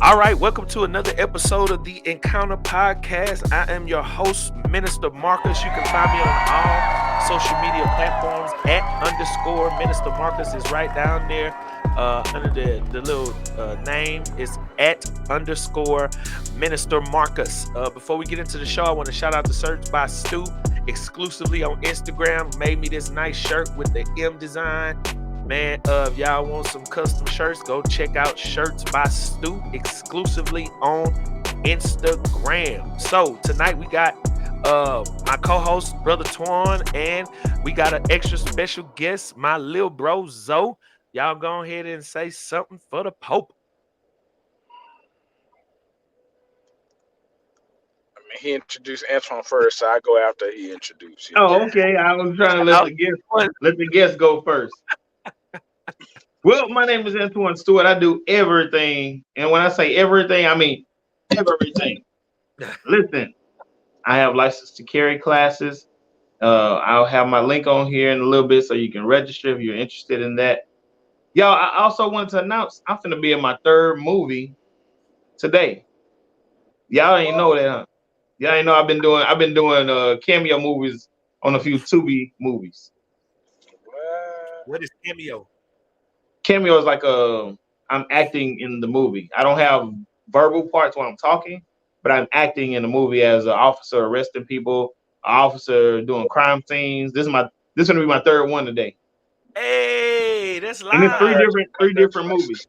All right, welcome to another episode of the Encounter Podcast. I am your host, Minister Marcus. You can find me on all social media platforms at underscore Minister Marcus is right down there. Under the little name is at underscore Minister Marcus. Before we get into the show, I want to shout out to Search by Stu exclusively on Instagram. Made me this nice shirt with the M design. Man, if y'all want some custom shirts, go check out Shirts by Stu exclusively on Instagram. So tonight we got my co-host, Brother Twan, and we got an extra special guest, my little bro, Zoe. Y'all go ahead and say something for the Pope. I mean, he introduced Antoine first, so I go after he introduced. Oh, okay. I was trying to let the guest go first. Well, my name is Antoine Stewart. I do everything, and when I say everything, I mean everything. Listen, I have license to carry classes. I'll have my link on here in a little bit so you can register if you're interested in that. Y'all, I also wanted to announce I'm finna be in my third movie today. Y'all ain't know that, huh? Y'all ain't know I've been doing cameo movies on a few Tubi movies. What is cameo? Cameo is like I'm acting in the movie. I don't have verbal parts when I'm talking, but I'm acting in the movie as an officer arresting people, an officer doing crime scenes. This is gonna be my third one today. Hey, that's And it's live. three different movies.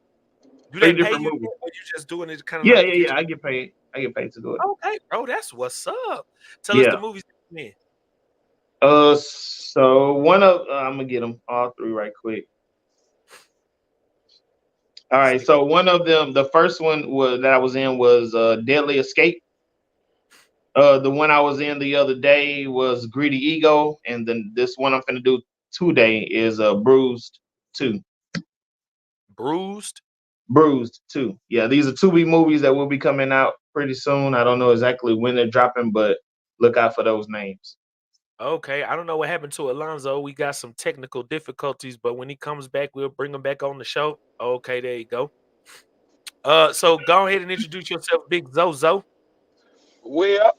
Do Three they pay different you, movies. or you just doing it kind of Yeah, like yeah, to get yeah. I get paid. I get paid to do it. Okay, bro, that's what's up. Tell us the Yeah. movies, man. So one of I'm gonna get them all three right quick. All right. So one of them, the first one was that I was in was Deadly Escape. The one I was in the other day was Greedy Ego, and then this one I'm gonna do today is Bruised 2. Bruised. Bruised 2. Yeah, these are 2B movies that will be coming out pretty soon. I don't know exactly when they're dropping, but look out for those names. Okay, I don't know what happened to Alonzo. We got some technical difficulties, but when he comes back, we'll bring him back on the show. Okay, there you go. So go ahead and introduce yourself, Big Zozo. Well,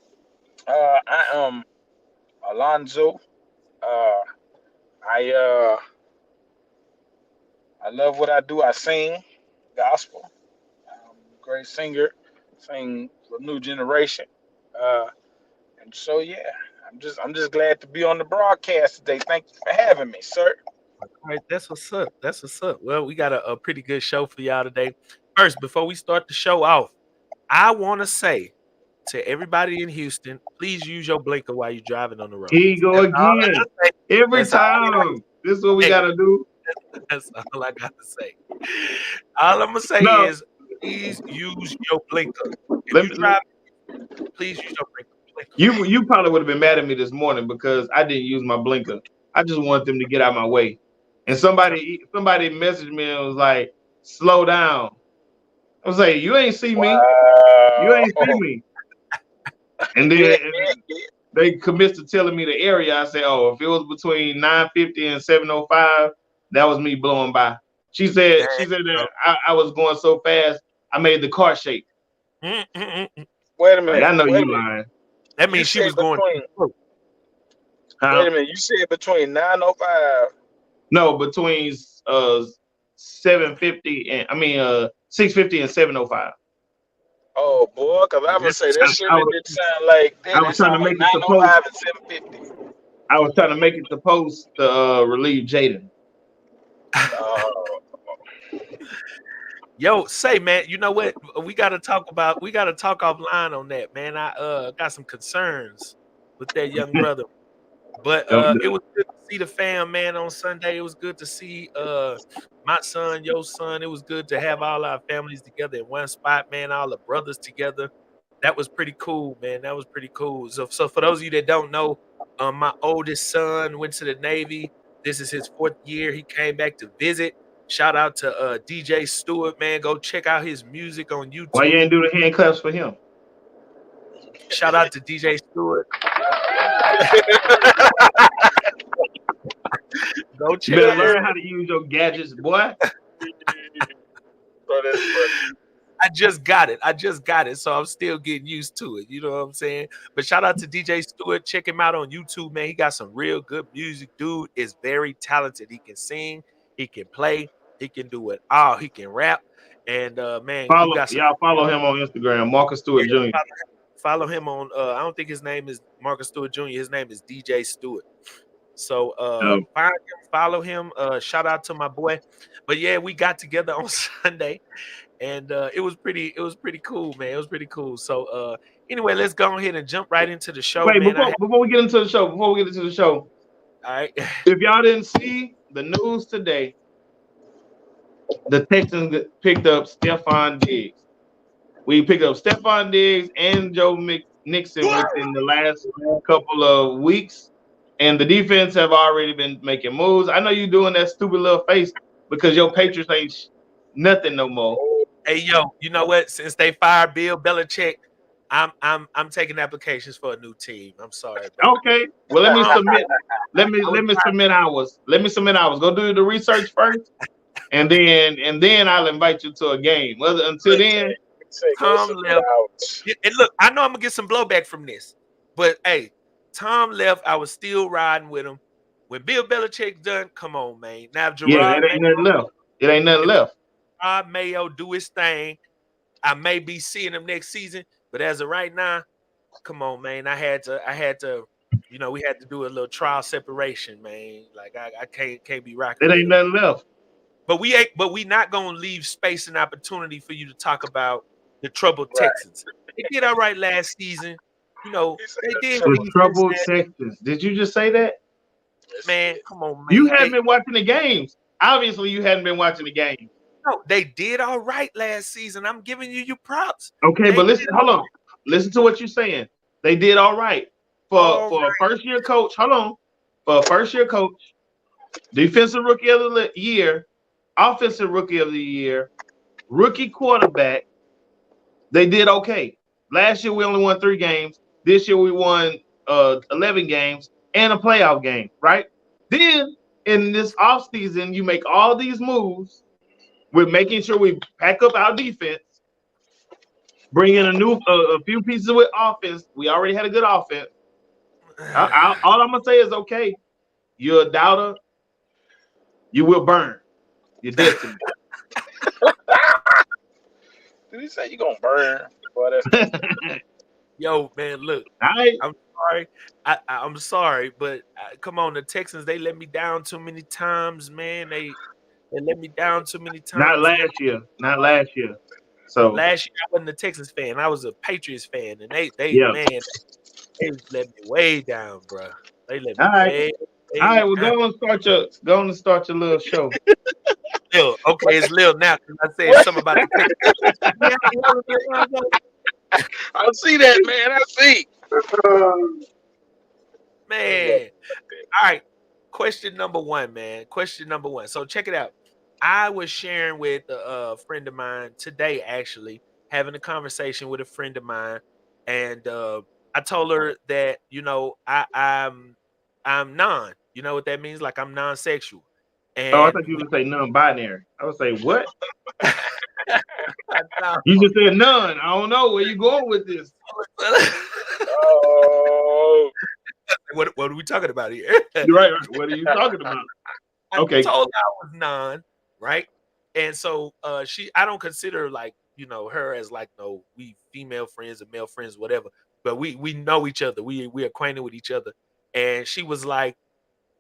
I am Alonzo. Uh, I I love what I do. I sing gospel. I'm a great singer. Sing for the new generation. Uh, and so yeah, I'm just glad to be on the broadcast today. Thank you for having me, sir. All right, that's what's up. That's what's up. Well, we got a pretty good show for y'all today. First, before we start the show off, I want to say to everybody in Houston, please use your blinker while you're driving on the road. Here you go That's all I again. gotta say. Every That's all I gotta time. This is what we say. gotta do. That's all I gotta say. All I'm gonna say No, is, please use your blinker. If let you me. drive, please use your blinker. You probably would have been mad at me this morning because I didn't use my blinker. I just wanted them to get out of my way. And somebody messaged me and was like, "Slow down." I was like, "You ain't see me. You ain't see Wow. me." And then they commits to telling me the area. I said, "Oh, if it was between 9:50 and 7:05, that was me blowing by." She said that I was going so fast, I made the car shake. Wait a Like minute. I know Wait a you minute. lying, That You means she said was going too between. slow. huh? Wait a minute. You said between 9:05. No, between 7:50 and 6:50 and 7:05. Oh boy, because I would That's say that I surely was didn't sound like I that. was It trying to sounded like make it to post. 9:05 and 7:50. I was trying to make it to post to relieve Jaden. Oh, Yo, say man, you know what? We gotta talk offline on that, man. I got some concerns with that young brother. But Don't- it was good to see the fam, man, on Sunday. It was good to see my son, your son. It was good to have all our families together in one spot, man, all the brothers together. That was pretty cool, man. That was pretty cool. So for those of you that don't know, my oldest son went to the Navy. This is his fourth year. He came back to visit. Shout out to DJ Stewart, man. Go check out his music on Why you YouTube. ain't do the hand claps for him? Shout out to DJ Stewart. Go You check better out his learn how to use your gadgets, boy. bro, that's funny. I just got it. I just got it. So I'm still getting used to it. You know what I'm saying? But shout out to DJ Stewart. Check him out on YouTube, man. He got some real good music. Dude is very talented. He can sing, he can play, he can do it all. He can rap. And man, you got some Follow him on Instagram, Marcus yeah, Stewart Jr. follow him on I don't think his name is Marcus Stewart Jr. His name is DJ Stewart. So find him, follow him. Shout out to my boy. But yeah, we got together on Sunday and it was pretty cool, man. It was pretty cool. So anyway, let's go ahead and jump right into the show, Wait, man. before we get into the show, All right. if y'all didn't see the news today, the Texans picked up Stephon Diggs. We picked up Stephon Diggs and Joe Nixon within the last couple of weeks, and the defense have already been making moves. I know you doing that stupid little face because your Patriots ain't nothing no more. Hey yo, you know what? Since they fired Bill Belichick, I'm taking applications for a new team. I'm sorry, bro. Okay, well let me submit. Let me submit ours. Let me submit ours. Go do the research first, and then I'll invite you to a game. Well, until then, Tom left. And look, I know I'm gonna get some blowback from this, but hey, Tom left. I was still riding with him. When Bill Belichick's done, come on, man. Now if yeah, Gerard it ain't nothing left. It ain't nothing left. Mayo do his thing, I may be seeing him next season, but as of right now, come on, man. I had to, we had to do a little trial separation, man. Like I can't be rocking It with ain't him. nothing left. But we not gonna leave space and opportunity for you to talk about the troubled Texans. They did all right last season. They did The defense troubled that Texans. Did you just say that? man, come on, You man. hadn't been watching the games. Obviously, you hadn't been watching the games. No, they did all right last season. I'm giving you your props. Okay, They but listen, did hold on. Listen to what you're saying. They did all right all for a right. first year coach. Hold on, for a first year coach, defensive rookie of the year, offensive rookie of the year, rookie quarterback. They did okay. Last year we only won 3 games. This year we won 11 games and a playoff game. Right? Then in this offseason, you make all these moves. We're making sure we pack up our defense. Bring in a few pieces with offense. We already had a good offense. All I'm gonna say is, okay, you're a doubter. You will burn. You're destined. Did he say you gonna burn? Boy, that's Yo, man, look. All right. I'm sorry. I'm sorry, but come on, the Texans, they let me down too many times, man. They let me down too many Not times, man. last year. Not last year. So Last year I wasn't a Texans fan. I was a Patriots fan, and they yeah. man, they let me way down, bro. They let me All right. way, All way right. Well, down. go on and start your little show. Lil, okay, it's Lil now because I said something about the Texans. I see that, man. I see. Man. All right. Question number one, man. Question number one. So check it out. I was sharing with a friend of mine today, actually, having a conversation with a friend of mine, and I told her that I'm non. You know what that means? Like I'm non-sexual, Oh, I and thought you would say non-binary. I would say what? no. You just said none. I don't know where you going with this. Oh, What are we talking about here? You're right. What are you talking about? I Okay. told her I was non, right? And so I don't consider like, her as like no, we female friends or male friends, whatever. But we know each other. We acquainted with each other. And she was like,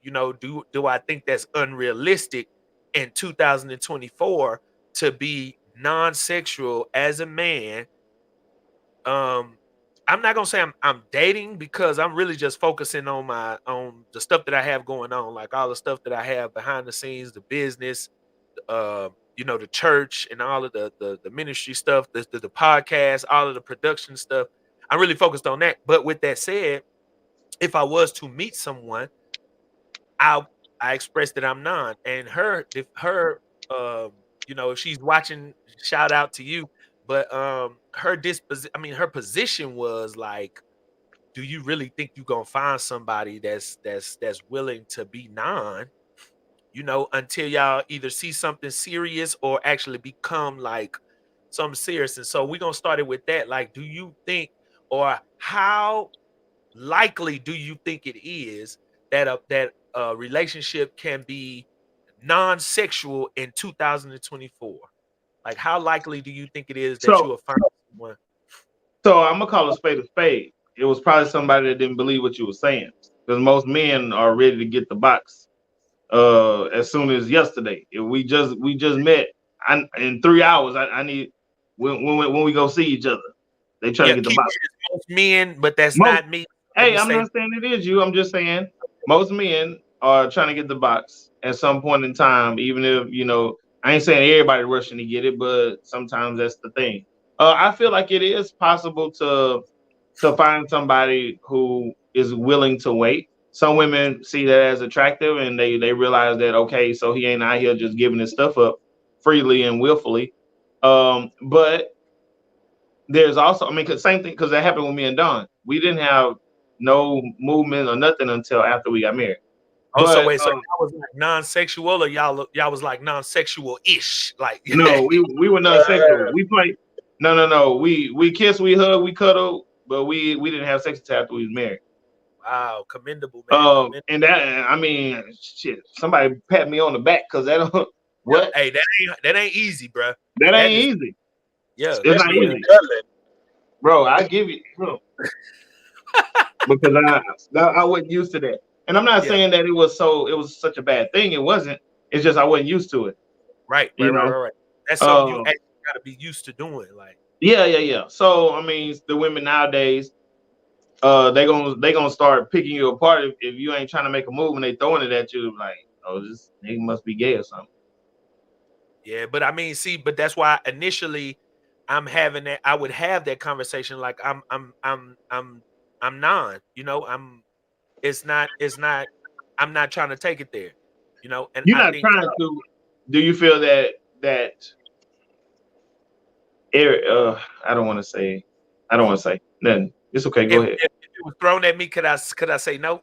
do I think that's unrealistic in 2024 to be non-sexual as a man? I'm not gonna say I'm dating because I'm really just focusing on the stuff that I have going on, like all the stuff that I have behind the scenes, the business, the church and all of the ministry stuff, the podcast, all of the production stuff. I'm really focused on that. But with that said, if I was to meet someone, I I express that I'm non. And if she's watching, shout out to you. But her position was like, do you really think you're gonna find somebody that's willing to be non, until y'all either see something serious or actually become like something serious. And so we're gonna start it with that. Like, do you think, or how likely do you think it is that a relationship can be non-sexual in 2024? Like, how likely do you think it is that you So will find someone? so I'm gonna call a spade a spade. It was probably somebody that didn't believe what you were saying. Because most men are ready to get the box as soon as yesterday. If we just met, in 3 hours. I need when we go see each other. They try to Yeah, get the keyword box. is most men, but that's Most not me. Let Hey, me I'm say, not saying it is you. I'm just saying most men are trying to get the box at some point in time, even if I ain't saying everybody rushing to get it, but sometimes that's the thing. I feel like it is possible to find somebody who is willing to wait. Some women see that as attractive, and they realize that, okay, so he ain't out here just giving his stuff up freely and willfully. But there's also, I mean, cause same thing, because that happened with me and Don. We didn't have no movement or nothing until after we got married. oh, so But wait, so y'all was like non-sexual, or y'all was like non-sexual-ish, like no, we were non-sexual. We played. No. We kissed, we hugged, we cuddled, but we didn't have sex until after we was married. wow, commendable, man, commendable. And that, I mean, shit. Somebody pat me on the back because that don't what Hey, that ain't easy, bro. that That ain't is, easy. yeah, It's that not especially when yeah. you're easy, cuddling. bro. I give you, bro, because I wasn't used to that. And I'm not Yeah, saying that it was such a bad thing. It wasn't. It's just I wasn't used to it. right, right, You right, know. right, right. That's something you Uh, actually gotta be used to doing. Like, yeah. So I mean, the women nowadays, they gonna start picking you apart if you ain't trying to make a move and they throwing it at you like, oh, this nigga must be gay or something. yeah, but I mean, see, but that's why initially I'm having that. I would have that conversation. Like, I'm non. It's not. I'm not trying to take it there. And You're I not think, trying to. Do you feel that I don't want to say. I don't want to say nothing. It's okay. Go ahead. if it was thrown at me, could I say no?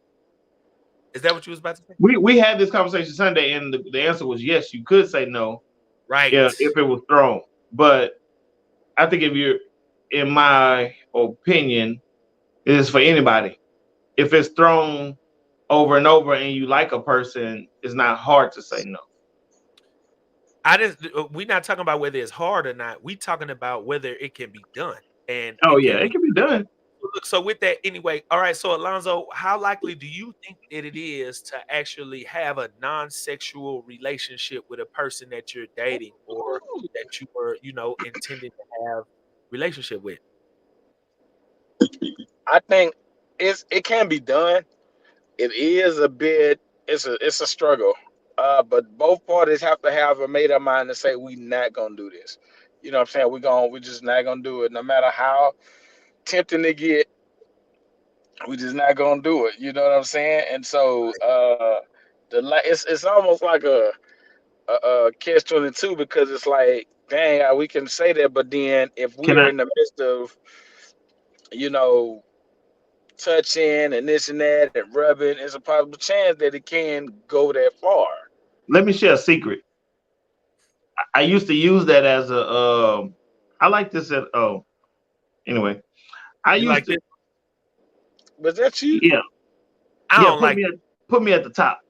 Is that what you was about to say? We had this conversation Sunday, and the answer was yes. You could say no, yeah, Right. if it was thrown. But I think if you're, in my opinion, it is for anybody. If it's thrown over and over, and you like a person, it's not hard to say no. I just we're not talking about whether it's hard or not. We talking about whether it can be done, and Oh it yeah, can it be. can be done. Look, so with that anyway, all right. So Alonzo, how likely do you think that it is to actually have a non-sexual relationship with a person that you're dating or that you were, intending to have relationship with? I think it can be done. It is a bit. It's a struggle. But both parties have to have a made up mind to say we not gonna do this. You know what I'm saying? We just not gonna do it. No matter how tempting it get, we just not gonna do it. You know what I'm saying? And so it's almost like a catch-22 because it's like, dang, we can say that, but then if we Can are I in the midst of you know touching and this and that and rubbing, there's a possible chance that it can go that far. let me share a secret? I used to use that as a. I like this at. Oh, anyway, I You used like to. this? Was that you? Yeah, I yeah. don't like Put me at the top.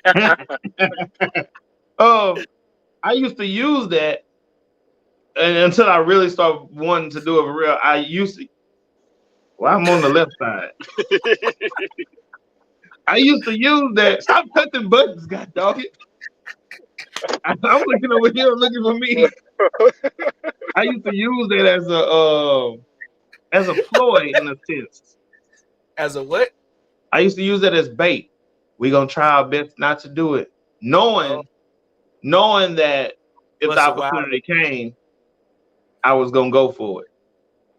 I um, I used to use that, and until I really started wanting to do it for real. I used to. Well, I'm on the left side. I used to use that. Stop touching buttons, god dog it. I'm looking over here, looking for me. I used to use that as a ploy in a sense. as a what? I used to use that as bait. We gonna try our best not to do it, Oh, knowing that if the what's a while? opportunity came, I was gonna go for it.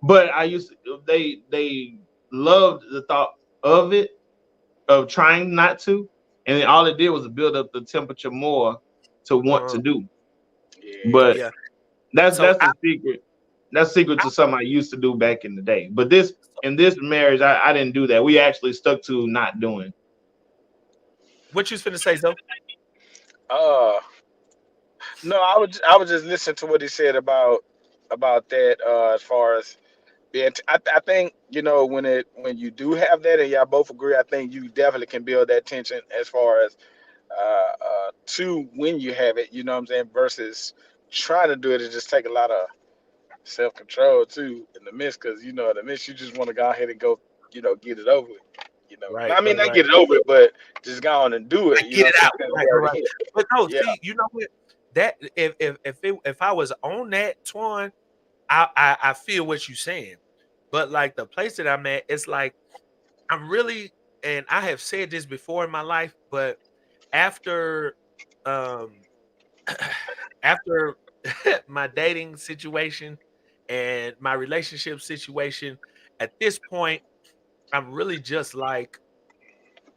But I used to, they loved the thought of it, of trying not to, and then all it did was build up the temperature more to want Uh, to do. Yeah. But yeah. that's So that's the secret. That's secret I to something I used to do back in the day. But this in this marriage, I didn't do that. We actually stuck to not doing. what you was finna say, though? Uh No, I was just listening to what he said about that as far as being. I think when you do have that and y'all both agree, I think you definitely can build that tension as far as to when you have it. You know what I'm saying? Versus trying to do it, it just take a lot of self control too in the midst, because in the midst you just want to go ahead and go, get it over with. Right, I mean, right, not right. get it over with, but just go on and do it. Like, You know get it what I'm saying? out. Because Right, we right, already right. here. But no, Yeah. see, you know what? That if I was on that, Twan, I feel what you're saying. But like the place that I'm at, it's like I'm really, and I have said this before in my life, but after um after my dating situation and my relationship situation, at this point, I'm really just like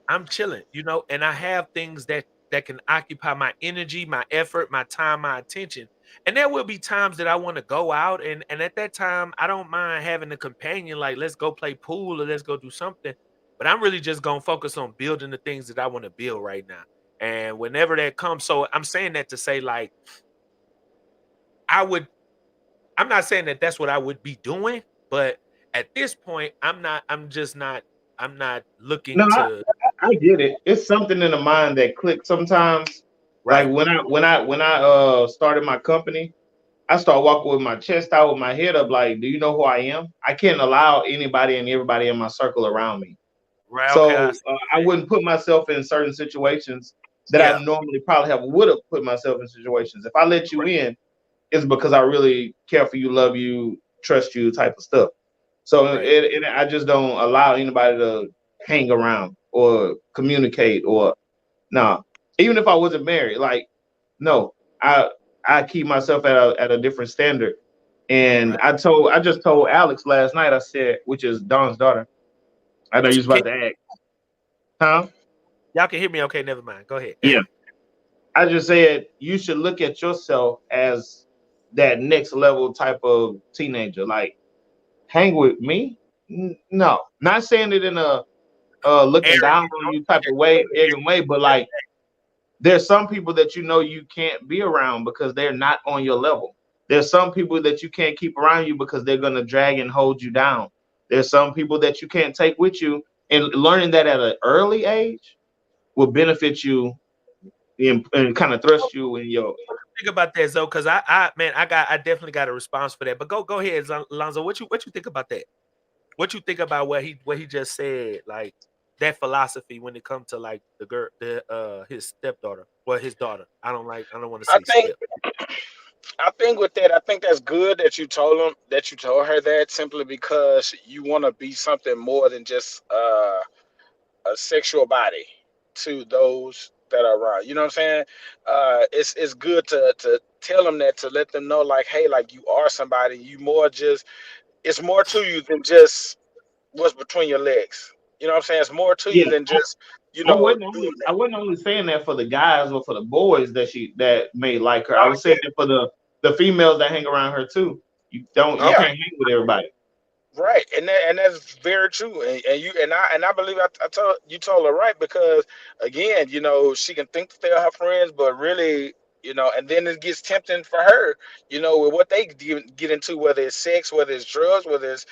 I'm chilling, and I have things that can occupy my energy, my effort, my time, my attention. And there will be times that I want to go out, and at that time I don't mind having a companion, like let's go play pool or let's go do something. But I'm really just gonna focus on building the things that I want to build right now. And whenever that comes, so I'm saying that to say like I would I'm not saying that that's what I would be doing, but at this point I'm not No, looking to. I get it. It's something in the mind that clicks sometimes. Like Right. when I started my company, I start walking with my chest out, with my head up. Like, do you know who I am? I can't allow anybody and everybody in my circle around me. Right, okay, So I see what I you're saying. wouldn't put myself in certain situations that I Yeah. normally probably have would have put myself in situations. If I let you in, it's because I really care for you, love you, trust you, type of stuff. So Right. I just don't allow anybody to hang around or communicate or no. Even if I wasn't married, like no, I I keep myself at a different standard. And Right. I just told Alex last night. I said, which is Don's daughter. I know you was Can about to ask, huh? y'all can hear me? Okay, never mind. Go ahead. Yeah. I just said you should look at yourself as that next level type of teenager. Like hang with me? No, not saying it in a looking down Arrogant. on you type of way, arrogant way, but like there's some people that you can't be around because they're not on your level. There's some people that you can't keep around you because they're gonna drag and hold you down. There's some people that you can't take with you, and learning that at an early age will benefit you and kind of thrust you in your. Think about that, though, because man, I definitely got a response for that. But go ahead, Lonzo. What you think about that? What you think about what he just said? Like that philosophy when it comes to like the girl, his stepdaughter, well, his daughter. I don't want to I say think step. I think with that, I think that's good that you told her that, simply because you want to be something more than just a sexual body to those that are around. You know what I'm saying? It's good to tell them that, to let them know, like, hey, like, you are somebody. You more just it's more to you than just what's between your legs. You know what I'm saying? It's more to you Yeah, than just doing I that. wasn't only saying that for the guys or for the boys that may like her. I Oh was yeah, saying it for the females that hang around her too. You yeah. Okay. can't hang with everybody. Right, and that's very true, and I believe I told her right, because again, she can think that they're her friends, but really, and then it gets tempting for her, with what they get into, whether it's sex, whether it's drugs, whether it's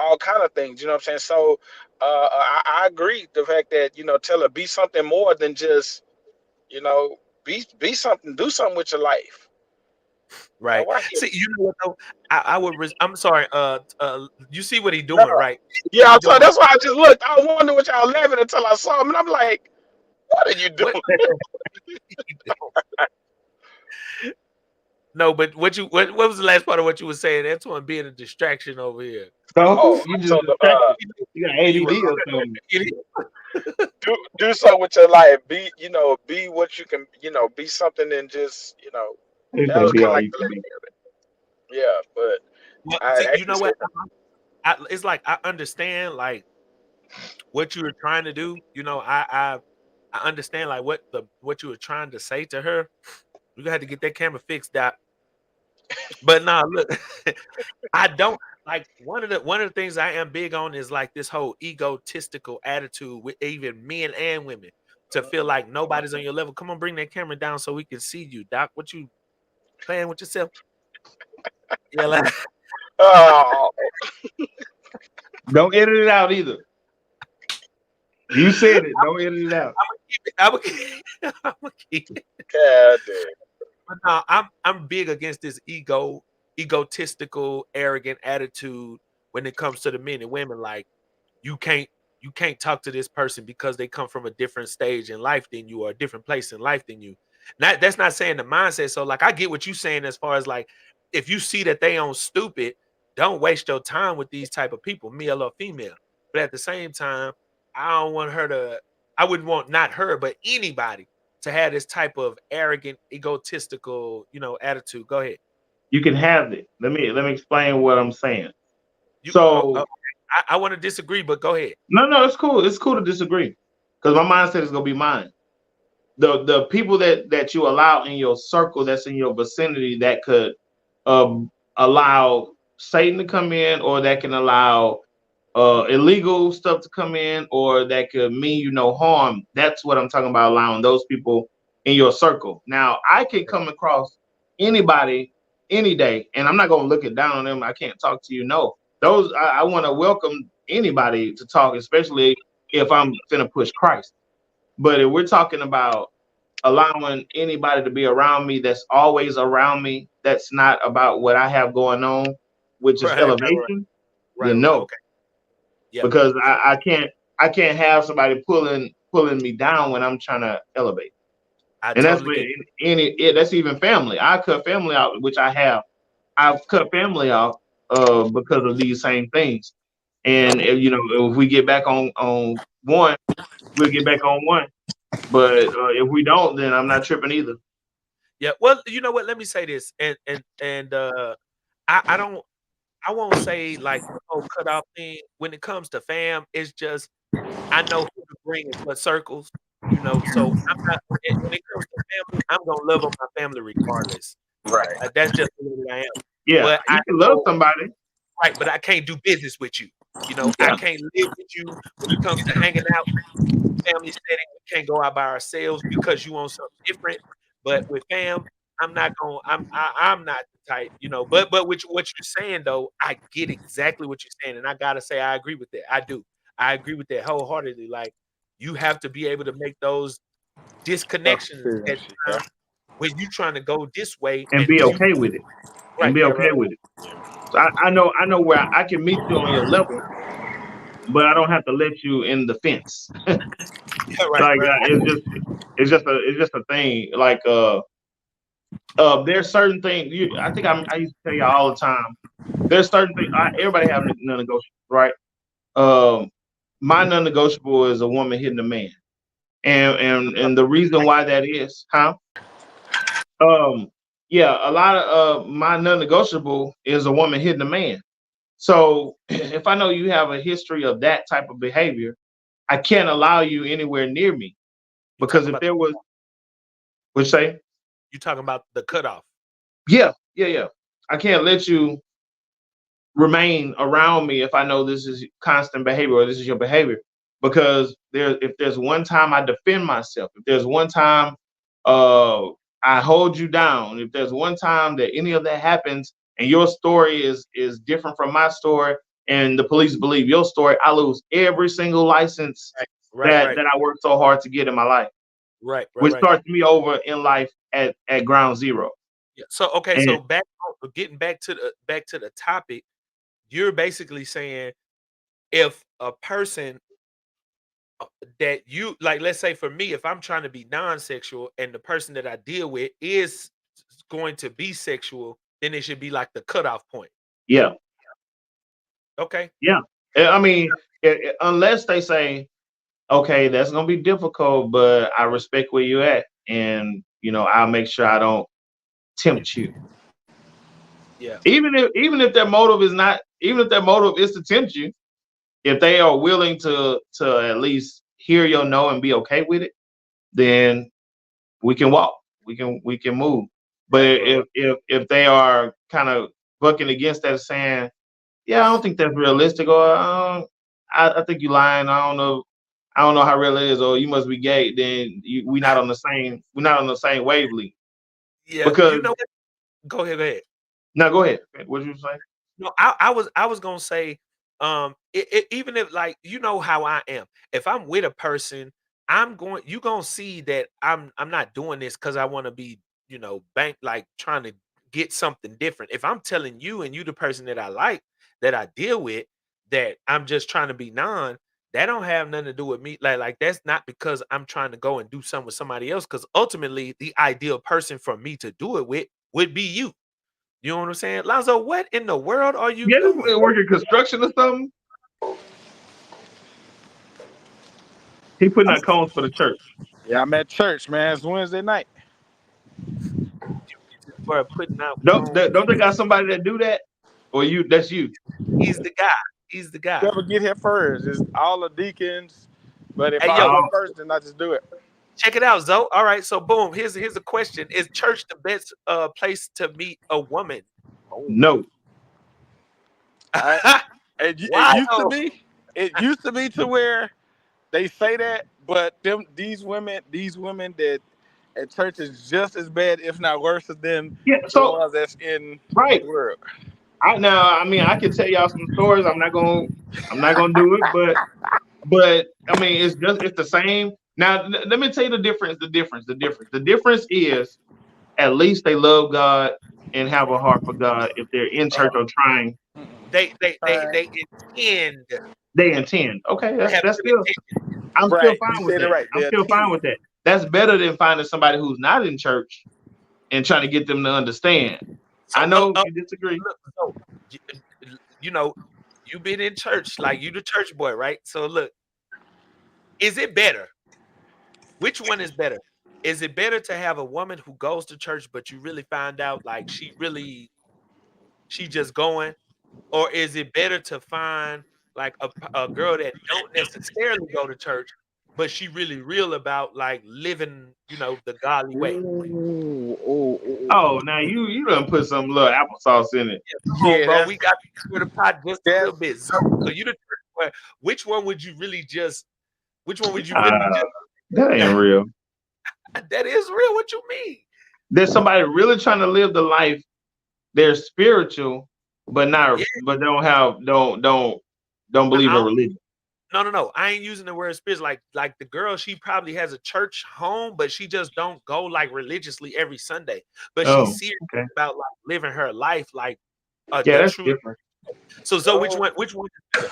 all kind of things, you know what I'm saying? So, I agree the fact that tell her, be something more than just you know be something, do something with your life. Right. Why See, you know what though? I would. I'm sorry. You see what he no, doing, right? yeah, He I'm sorry. doing That's why I just looked. I wonder what y'all laughing until I saw him, and I'm like, what are you doing? what? No, but what was the last part of what you were saying? Antoine being a distraction over here. So Oh, you so just distracted. You got You were ADD or something. do something with your life. Be what you can. Be something, and just They that say was be kind of all like you can be. yeah. But well, I see, you actually know said, what? It's like I understand like what you were trying to do. I understand like what you were trying to say to her. You had to get that camera fixed out. But nah, look, I don't like one of the things I am big on is like this whole egotistical attitude with even men and women to feel like nobody's on your level. Come on, bring that camera down so we can see you, Doc. Playing with yourself. Yeah, like Oh, Don't edit it out either. You said it. Don't edit it out. I'm gonna keep, I'm gonna keep it. God damn. But no, I'm big against this egotistical, arrogant attitude when it comes to the men and women. Like you can't you can't talk to this person because they come from a different stage in life than you or a different place in life than you. Not that's not saying the mindset. So like I get what you're saying as far as like if you see that they on stupid, don't waste your time with these type of people, male or female. But at the same time, I don't want her to I wouldn't want not her, but anybody to have this type of arrogant, egotistical, attitude. Go ahead. You can have it. Let me explain what I'm saying. You, So I want to disagree, but go ahead. no, it's cool. It's cool to disagree because my mindset is gonna be mine. The people that you allow in your circle, that's in your vicinity, that could allow Satan to come in, or that can allow illegal stuff to come in, or that could mean you no harm. That's what I'm talking about, allowing those people in your circle. Now, I can come across anybody any day, and I'm not going to look it down on them. I can't talk to you. No, those I want to welcome anybody to talk, especially if I'm finna push Christ. But if we're talking about allowing anybody to be around me that's always around me, that's not about what I have going on, which is Right. elevation, then Right. no, Okay. Yep. because Yep. I can't have somebody pulling me down when I'm trying to elevate. I And that's totally with get. that's even family. I cut family out, which I have. I've cut family out because of these same things. And if we get back on one, we'll get back on one. But if we don't, then I'm not tripping either. Yeah. Well, you know what? Let me say this, and I don't. I won't say like the whole cutoff thing. When it comes to fam, it's just I know who to bring in what circles. So I'm not. When it comes to family, I'm gonna love on my family regardless. Right. That's just the way that I am. Yeah, But I you can love know somebody. right, but I can't do business with you. I Yeah, can't live with you when it comes to hanging out, family setting. We can't go out by ourselves because you want something different. But with fam, I'm not going. I'm not the type. But which what you're saying though, I get exactly what you're saying, and I gotta say I agree with that. I do. I agree with that wholeheartedly. Like you have to be able to make those Tough disconnections at experiences. Yeah. times when you trying to go this way and and be you okay with it. And right, be right, okay right, with it. So I know where I can meet you on your level, but I don't have to let you in the fence. yeah, right, Like right, it's just a thing. Like there's certain things. I think I used to tell you all the time. There's certain things. Everybody have non-negotiables, right? Um, my non-negotiable is a woman hitting a man, and the reason why that is, huh? Um, yeah, a lot of my non-negotiable is a woman hitting a man. So if I know you have a history of that type of behavior, I can't allow you anywhere near me you because talking if about there was, would say, you talking about the cutoff. yeah, I can't let you remain around me if I know this is constant behavior or this is your behavior. Because if there's one time I defend myself, if there's one time uh, I hold you down, if there's one time that any of that happens and your story is different from my story, and the police believe your story, I lose every single license Right, right, that right, that I worked so hard to get in my life, right, right, which right. starts me over in life at ground zero. Yeah. So okay, And so getting back to the topic, you're basically saying if a person that you like, let's say for me, if I'm trying to be non-sexual and the person that I deal with is going to be sexual, then it should be like the cutoff point. yeah, Okay. yeah. I mean, unless they say, okay, that's gonna be difficult, but I respect where you're at, and I'll make sure I don't tempt you. Yeah. Even if their motive is not, even if their motive is to tempt you, if they are willing to at least hear your no and be okay with it, then we can walk, we can move. But Right. Right. Right. if they are kind of bucking against that, saying, yeah, I don't think that's realistic, or I think you lying. I don't know how real it is, or you must be gay. Then we're not on the same wavelength. Yeah. Because You know what? Go ahead, go ahead. Now go ahead. What did you say? No, I was gonna say, even if like you know how I am, if I'm with a person, you gonna see that I'm not doing this because I want to be, bank like trying to get something different. If I'm telling you and you the person that I like, that I deal with, that I'm just trying to be that don't have nothing to do with me. Like that's not because I'm trying to go and do something with somebody else. Because ultimately, the ideal person for me to do it with would be you. You know what I'm saying? Lonzo, what in the world are you Yeah, this doing? man working construction or something. He putting out cones for the church. Yeah, I'm at church, man. It's Wednesday night. For putting out Don't cones. don't they got somebody that do that? Or you? That's you. He's the guy. He's the guy. Whoever get here first is all the deacons. But if Hey, I yo, go Oh first, then I just do it. check it out, Zoe. All right, so boom. Here's a question: is church the best place to meet a woman? Boom. no. I, it Why used to though? be. It used to be to where they say that, but these women that at church is just as bad, if not worse, than Yeah. the So ones that's in right. the world. I mean, I can tell y'all some stories. I'm not gonna do it, but I mean, it's the same. Now, let me tell you the difference. The difference is at least they love God and have a heart for God. If they're in church or trying, They intend they intend. Okay, have that's good still. intention. I'm still Right, you fine with said it that. right. I'm They still fine attend. with that. That's better than finding somebody who's not in church and trying to get them to understand. I So, know you disagree. look, so you, you know, you been in church, like you the church boy, right? So look, is it better? Which one is better? Is it better to have a woman who goes to church, but you really find out like she just going, or is it better to find like a girl that don't necessarily go to church, but she really real about like living, the godly way? Ooh, ooh, Oh, ooh. now you done put some little applesauce in it. Come on, Yeah, bro. We got to stir the pot just a little that's bit. So you the church boy. Which one would you really just? Which one would you really Uh, just? that ain't real. That is real. What you mean? There's somebody really trying to live the life. They're spiritual, but not, Yeah. but don't No, believe in religion. no. I ain't using the word spirits. Like the girl, she probably has a church home, but she just don't go like religiously every Sunday. But she's Oh, serious okay. about like living her life like Yeah, a that's true. different. So which one? oh. Which one is better?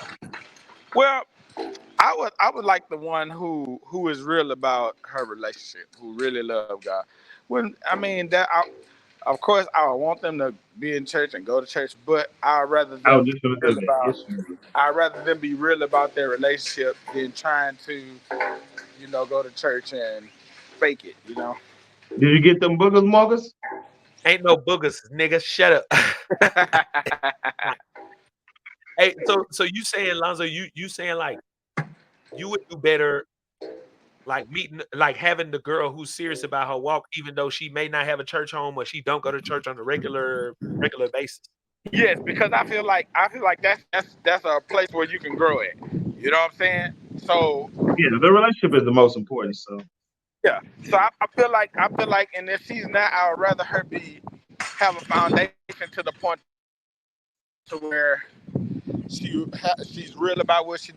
Well, I would like the one who is real about her relationship, who really love God. When I mean that, of course, I would want them to be in church and go to church, but I'd rather I them was just gonna be say real that. about. Yes, you do. I'd rather them be real about their relationship than trying to, go to church and fake it. Did you get them boogers, muggers? Ain't no boogers, nigga. Shut up. Hey, so you saying, Lonzo, you saying like you would do better like meeting like having the girl who's serious about her walk, even though she may not have a church home or she don't go to church on a regular basis. Yes, because I feel like that's a place where you can grow at. You know what I'm saying? So Yeah, the relationship is the most important. So yeah. So I feel like in this season now, I would rather her be have a foundation to the point to where she's real about what she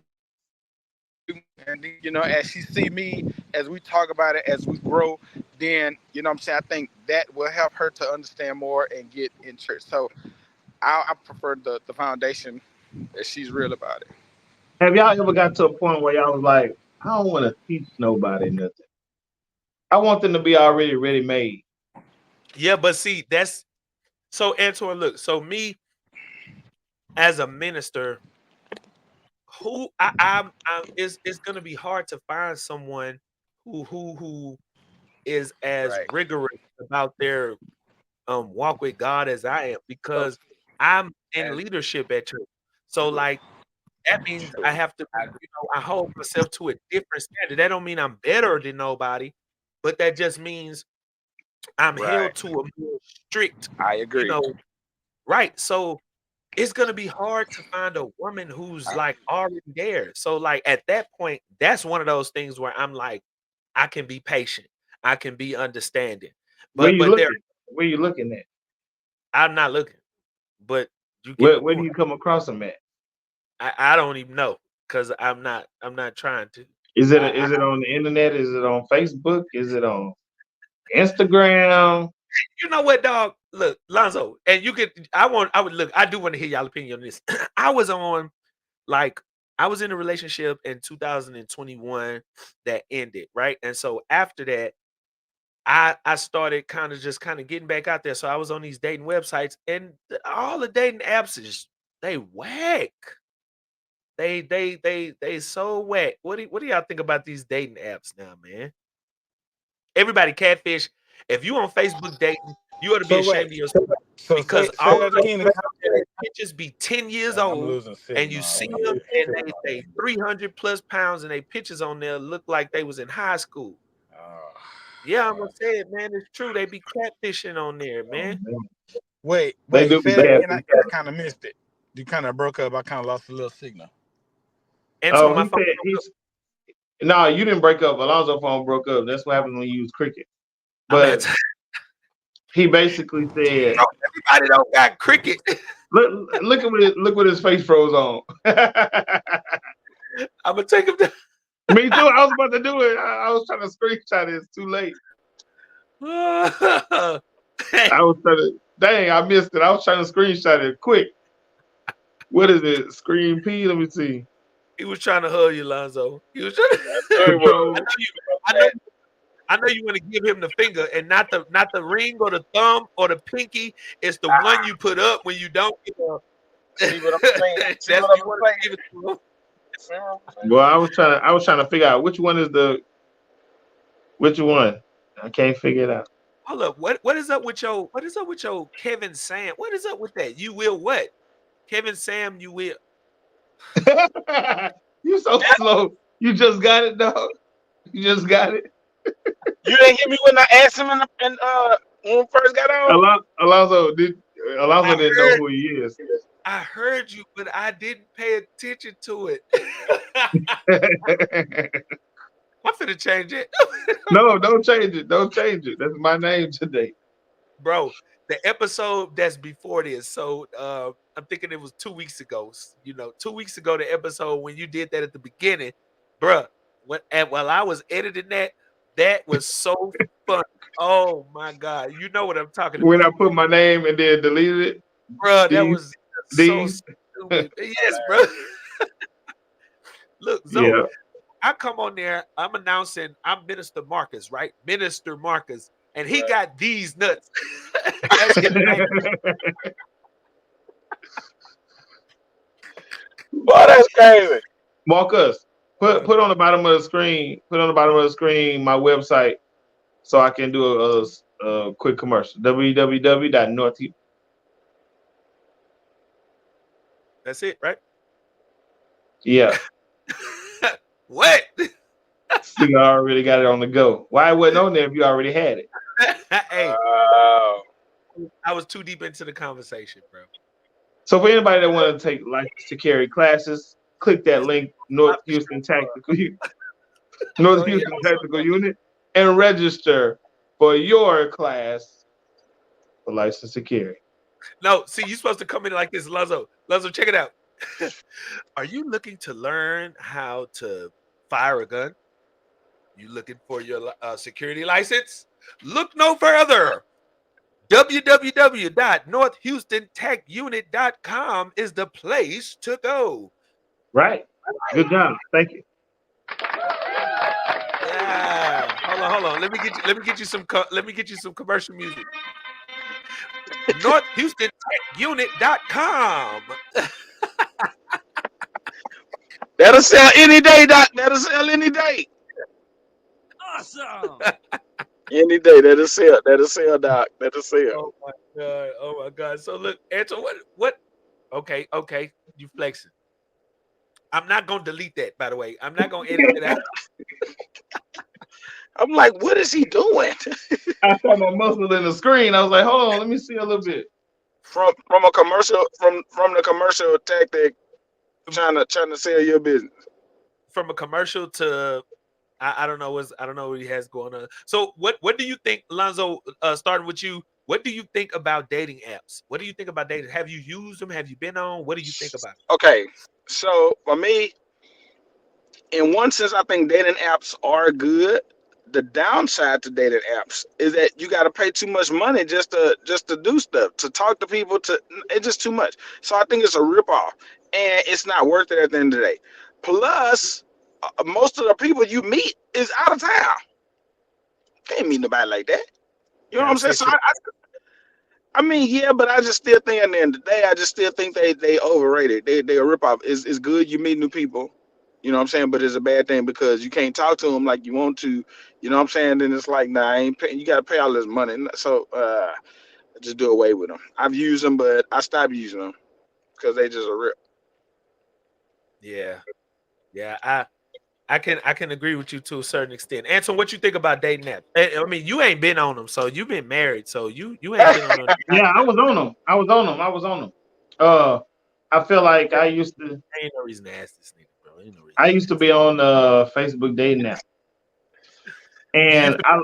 do, and then, as she see me, as we talk about it, as we grow, then what I'm saying. I think that will help her to understand more and get in church. So I prefer the foundation that she's real about it. have y'all ever got to a point where y'all was like, I don't want to teach nobody nothing. I want them to be already ready made. Yeah, but see, that's so Antoine, look, so me as a minister, who I'm it's gonna be hard to find someone who is as Right. rigorous about their walk with God as I am So because I'm in and leadership at church. So true, like that means true. I have to I be, agree. I hold myself to a different standard. That don't mean I'm better than nobody, but that just means I'm Right. held to a more strict, I you agree. know, right. So it's gonna be hard to find a woman who's Uh, like already there. So like at that point, that's one of those things where I'm like, I can be patient, I can be understanding. Where But you but there looking? Where you looking at? I'm not looking, but you get the Where do point. you come across them at? I don't even know because I'm not trying to. Is it on the internet? Is it on Facebook? Is it on Instagram? You know what, dog? Look, Lonzo, and you could. I would look. I do want to hear y'all opinion on this. I was on like I was in a relationship in 2021 that ended, right? And so after that, I started kind of getting back out there. So I was on these dating websites, and all the dating apps is they whack. They so whack. What do y'all think about these dating apps now, man? Everybody catfish. If you on Facebook dating, you ought to be So ashamed wait. of yourself So because say all that those again. pictures be 10 years Dang, I'm old, losing and you signal. see them and they 300 plus pounds, and they pictures on there look like they was in high school. Oh, Yeah, I'm gonna say it, man. It's true. They be catfishing on there, Oh, man. man. They wait. do be Say it again. I catfish. kind of missed it. You kind of broke up. I kind of lost a little signal. Antoine, Oh, my he phone said broke up. he's no, you didn't break up. Alonzo phone broke up. That's what happens when you use cricket. I'm at. But he basically said, Everybody don't got cricket. look what his face froze on. I'm gonna take him down. Me too. I was about to do it. I was trying to screenshot it. It's too late. Hey, I was trying to. Dang, I missed it. I was trying to screenshot it quick. What is it? Screen P. Let me see. he was trying to hug you, Lonzo. He was trying. Very well. I Control. know you. I know. I know you want to give him the finger and not the ring or the thumb or the pinky. It's the one you put up when you don't give up. See what I'm saying? See That's what what you I'm want saying? to give it to him. See what I'm saying? Well, I was trying to figure out which one is the which one. I can't figure it out. Hold up. What is up with your Kevin Sam? What is up with that? You will what? Kevin Sam, you will. You so slow. You just got it, dog. You just got it. You didn't hear me when I asked him when we first got on. Alonzo I Alonzo didn't know heard who he is. I heard you, but I didn't pay attention to it. I'm finna change it. No, don't change it. Don't change it. That's my name today. Bro, the episode that's before this. So I'm thinking it was 2 weeks ago. 2 weeks ago, the episode when you did that at the beginning, bruh. While I was editing that was so fun. Oh my god, you know what I'm talking When I about, put my name and then deleted it, bruh. That these was so these stupid. Yes, bro. Look, Zoe, yeah. I come on there. I'm announcing I'm Minister Marcus, right? Minister Marcus, and he Right. got these nuts as his name. Boy, that's crazy. Marcus, put on the bottom of the screen. Put on the bottom of the screen my website so I can do a quick commercial. www.north. That's it, right? Yeah. What? See, I already got it on the go. Why it wasn't on there if you already had it? Hey, Oh, I was too deep into the conversation, bro. So for anybody that want to take license to carry classes, click that link, North Stop the Houston show, bro. Tactical Go North ahead. Houston Tactical Unit, and register for your class for license to carry. No, see, you're supposed to come in like this, Lazo. Lazo, check it out. Are you looking to learn how to fire a gun? You looking for your security license? Look no further. www.northhoustontechunit.com is the place to go. Right. Good job. Thank you. Yeah. Hold on. Let me get you some commercial music. NorthHoustonTechUnit.com. that'll sell any day, Doc. That'll sell any day. Awesome. Any day. That'll sell. That'll sell, Doc. That'll sell. Oh my god. Oh my god. So look, Anto, what? Okay. You flexing. I'm not gonna delete that, by the way. I'm not gonna edit it out. I'm like, what is he doing? I saw my muscle in the screen. I was like, hold on, let me see a little bit. from a commercial from the commercial tactic trying to sell your business. From a commercial to I don't know what he has going on. So what do you think, Lonzo? Starting with you, What do you think about dating apps? What do you think about dating? Have you used them? Have you been on? What do you think about Okay, so for me, in one sense, I think dating apps are good. The downside to dating apps is that you got to pay too much money just to do stuff, to talk to people. To it's just too much. So I think it's a ripoff, and it's not worth it at the end of the day. Plus, most of the people you meet is out of town. Can't meet nobody like that. You it? know what Gotta I'm saying? set So your I mean, yeah, but I just still think at the end of the day, I just still think they overrated. They a ripoff. It's good you meet new people, you know what I'm saying, but it's a bad thing because you can't talk to them like you want to, you know what I'm saying. Then it's like, nah, I ain't paying. You got to pay all this money, so just do away with them. I've used them, but I stopped using them because they just a rip. yeah. Yeah. I can agree with you to a certain extent. Anson, what you think about dating apps? I mean, you ain't been on them, so you've been married, so you ain't been on them. Yeah, I was on them. I was on them. I was on them. Uh, I feel like Ain't no reason to ask this nigga, bro. Ain't no reason I to used to ask. be on Facebook dating app, You and used to, I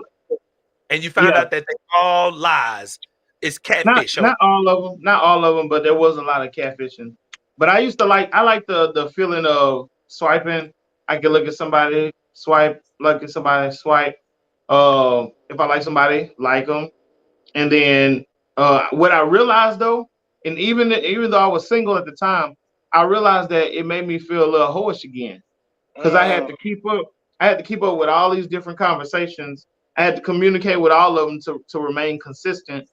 and you found yeah, out that they all lies. It's not catfish. not all of them, not all of them, but there was a lot of catfishing. But I like the feeling of swiping. I can look at somebody, swipe, look at somebody, swipe. If I like somebody, like them, and then what I realized though, and even though I was single at the time, I realized that it made me feel a little hoish again because I had Mm, to keep up. I had to keep up with all these different conversations. I had to communicate with all of them to remain consistent.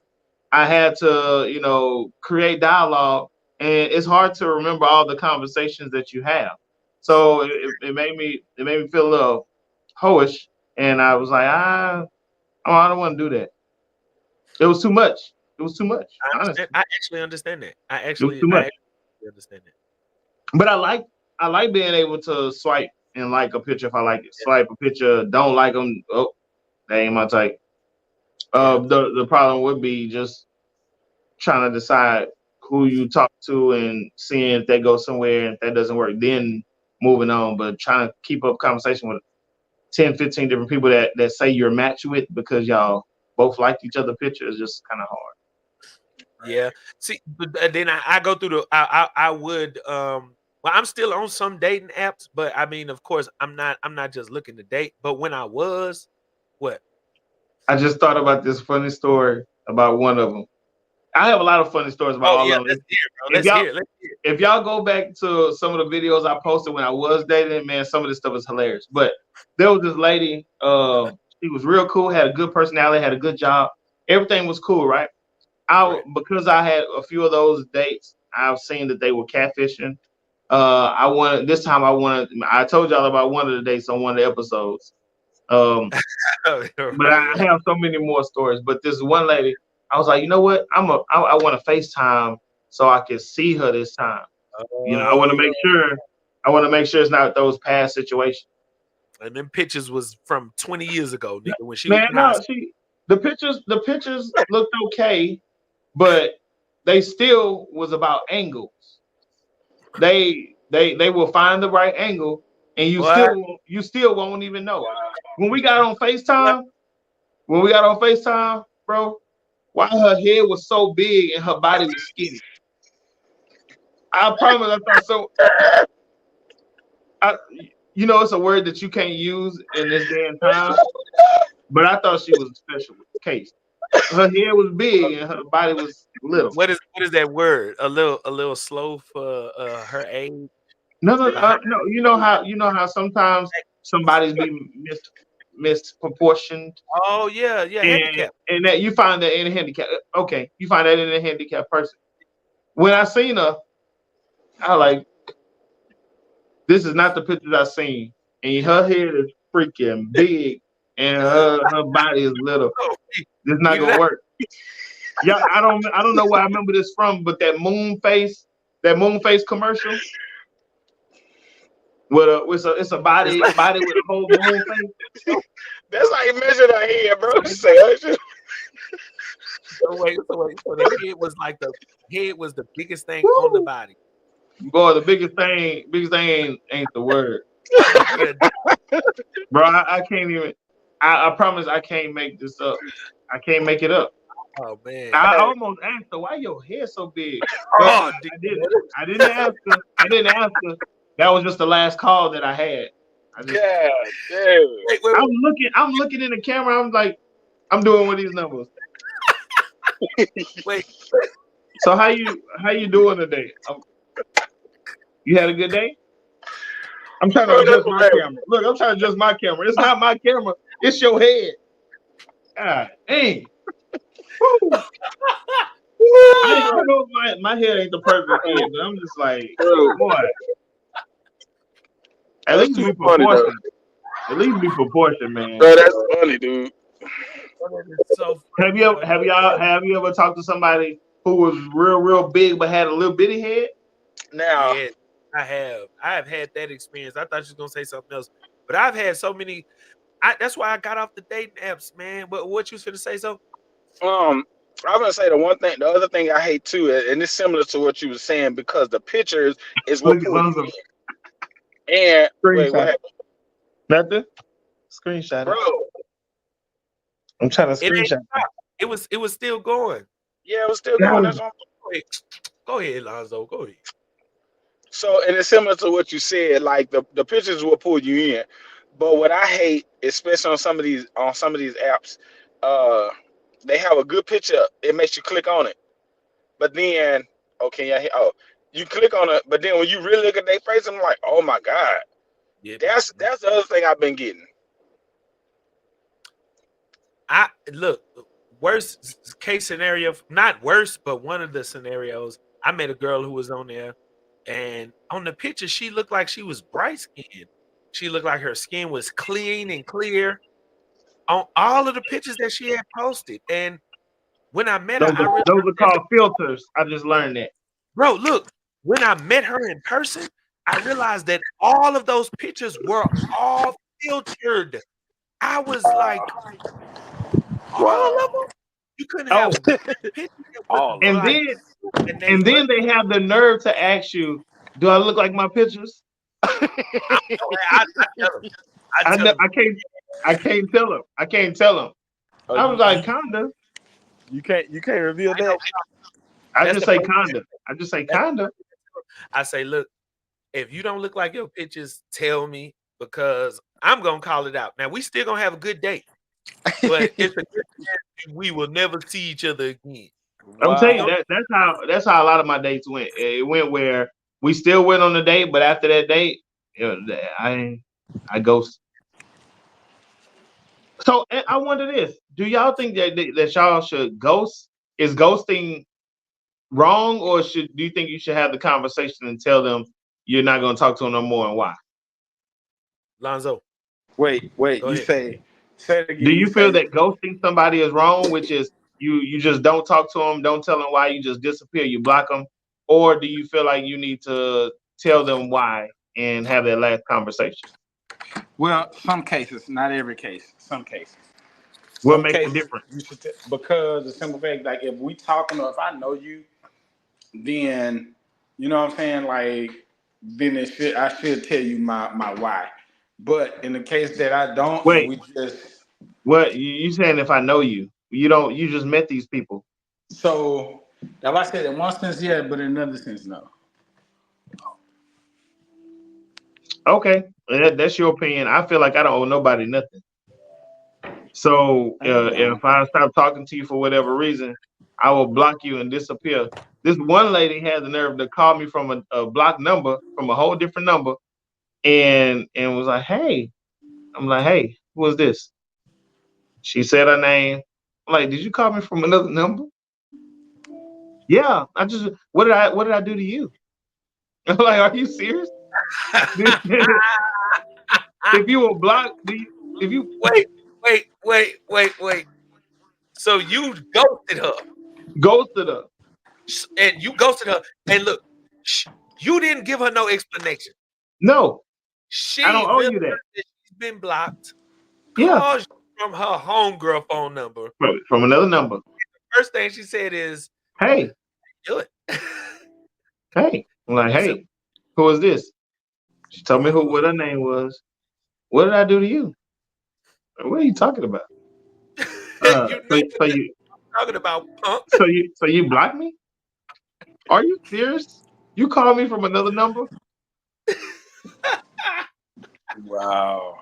I had to, create dialogue, and it's hard to remember all the conversations that you have. So it made me feel a little hoish, and I was like, I don't want to do that. It was too much. It was too much, I understand. honestly. I actually understand that. It was too I much. actually understand that. But I like being able to swipe and like a picture if I like it. Yeah. Swipe a picture, don't like them. Oh, that ain't my type. Yeah. The problem would be just trying to decide who you talk to and seeing if they go somewhere and if that doesn't work, then moving on. But trying to keep up conversation with 10, 15 different people that say you're matched with because y'all both liked each other picture is just kind of hard. Yeah. See, but then I go through I would well, I'm still on some dating apps, but I mean, of course, I'm not just looking to date. But when I was, what? I just thought about this funny story about one of them. I have a lot of funny stories about Oh all yeah, of them. let's hear it, bro. If Let's y'all hear it. Let's hear it. if y'all go back to some of the videos I posted when I was dating, man, some of this stuff is hilarious. But there was this lady, she was real cool, had a good personality, had a good job. Everything was cool, right? Right. Because I had a few of those dates, I've seen that they were catfishing. I told y'all about one of the dates on one of the episodes. Um, but Right, I right. have so many more stories. But this one lady, I was like, you know what? I want to FaceTime so I can see her this time. I want to Oh, make sure. I want to make sure it's not those past situations. and them pictures was from 20 years ago, nigga, when she was Man, in high no, school. the pictures looked okay, but they still was about angles. They will find the right angle, and What? you still won't even know. wow. When we got on What? FaceTime, when we got on FaceTime, bro, why her head was so big and her body was skinny. I promise I thought so. I, it's a word that you can't use in this day and time, but I thought she was a special case. Her head was big and her body was little. What is that word? A little slow for her age. No, no, Behind. no. You know how sometimes somebody's be misproportioned, Oh yeah, yeah, and handicap. and that you find that in a handicap. Okay, you find that in a handicapped person. When I seen her, I like this is not the pictures I seen, and her head is freaking big, and her body is little. Oh, This not we gonna not. work. Yeah, I don't know where I remember this from, but that moon face commercial it's a It's body with a whole moon face. so, That's how you measure the head, bro. so Say that shit. wait. So the head was the biggest thing on the Woo! body. Boy, the biggest thing ain't the word, Yeah, bro. I can't even. I promise I can't make this up. I can't make it up. Oh man. I Hey, almost asked her, why your hair so big? But Oh, I didn't. I didn't ask her. I didn't ask her. That was just the last call that I had. I just God damn. wait, wait, I'm looking in the camera, I'm like, I'm doing with these numbers. wait. So how you doing today? You had a good day? I'm trying to Bro, that's adjust my hilarious. camera. Look, I'm trying to adjust my camera. It's not my camera, it's your head. God dang. Woo. I know my head ain't the perfect head, but I'm just like, Bro, boy, at that's least too be funny though. proportioned. At least be proportioned, man. Bro, that's funny, dude. That is so Have funny, you ever bro. have you ever talked to somebody who was real big but had a little bitty head? Now, Yeah, I have. I have had that experience. I thought you was gonna say something else, but I've had so many. That's why I got off the dating apps, man. What you was finna say? So um, I'm gonna say the other thing I hate too, and it's similar to what you were saying because the pictures is what Look at pull you Lonzo. in. And wait, what Screenshot it. happened, Nothing. Screenshot bro? it. I'm trying to it ain't screenshot it. stopped. It was still going. Yeah, it was still going. Dang. That's all. Go ahead, go ahead, Lonzo. Go ahead. So, and it's similar to what you said. Like the pictures will pull you in, but what I hate, especially on some of these apps, uh, they have a good picture. It makes you click on it, but then okay, yeah, oh, you click on it, but then when you really look at their face, I'm like, oh my god, Yep. that's the other thing I've been getting. I look. Worst case scenario, not worse, but one of the scenarios. I met a girl who was on there, and on the picture, she looked like she was bright skinned. She looked like her skin was clean and clear on all of the pictures that she had posted. And when I met her, Those I are realized those are that, called filters. I just learned that. bro, look, when I met her in person, I realized that all of those pictures were all filtered. I was like, all Wow. of them? You couldn't have Oh, one picture that All wasn't of and them. like then and they and look. then they have the nerve to ask you, "Do I look like my pictures?" I tell them. I I tell know them. I can't tell them. I can't tell them. Oh, I was like, kinda. you can't reveal I know. that. I That's just the say first. kinda. I just say That's the kinda. first thing I say, look, if you don't look like your pictures, tell me because I'm gonna call it out. Now we still gonna have a good day, but it's a good chance we will never see each other again. I'm telling We you gonna Wow. that's how a lot of my dates went. It went where we still went on the date, but after that date, I ghost. So I wonder this: do y'all think that y'all should ghost? Is ghosting wrong, or do you think you should have the conversation and tell them you're not going to talk to them no more and why? Lonzo, Wait. go You ahead. say it Do again. You you feel say that ghosting somebody is wrong, which is you just don't talk to them, don't tell them why, you just disappear, you block them, or do you feel like you need to tell them why and have that last conversation? Well, some cases, not every case. Some cases. What Some makes the cases difference? you should because the simple fact, like if we talking or if I know you, then you know what I'm saying. Like then I should tell you my why. But in the case that I don't, and Wait, we just what you saying? If I know you, you don't. You just met these people. so if I said in one sense, yeah, but in another sense, no. Okay, that's your opinion. I feel like I don't owe nobody nothing. So I ain't if wrong. I stop talking to you for whatever reason, I will block you and disappear. This one lady had the nerve to call me from a block number from a whole different number and was like, "Hey," I'm like, "Hey, who is this?" She said her name. I'm like, "Did you call me from another number?" Yeah, I just what did I do to you? I'm like, "Are you serious?" If you were blocked, if you wait, wait. So you ghosted her, ghosted her, and you ghosted her, and look, sh- you didn't give her no explanation. no, I She don't owe realized you that. that she's been blocked, Yeah, calls you from her homegirl phone number. from another number. First thing she said is, Hey, "Do it." hey. I'm like, So, hey, who is this? She told me what her name was. What did I do to you? What are you talking about? you know So what you talking about, punk? So you blocked me? Are you serious? You called me from another number? Wow.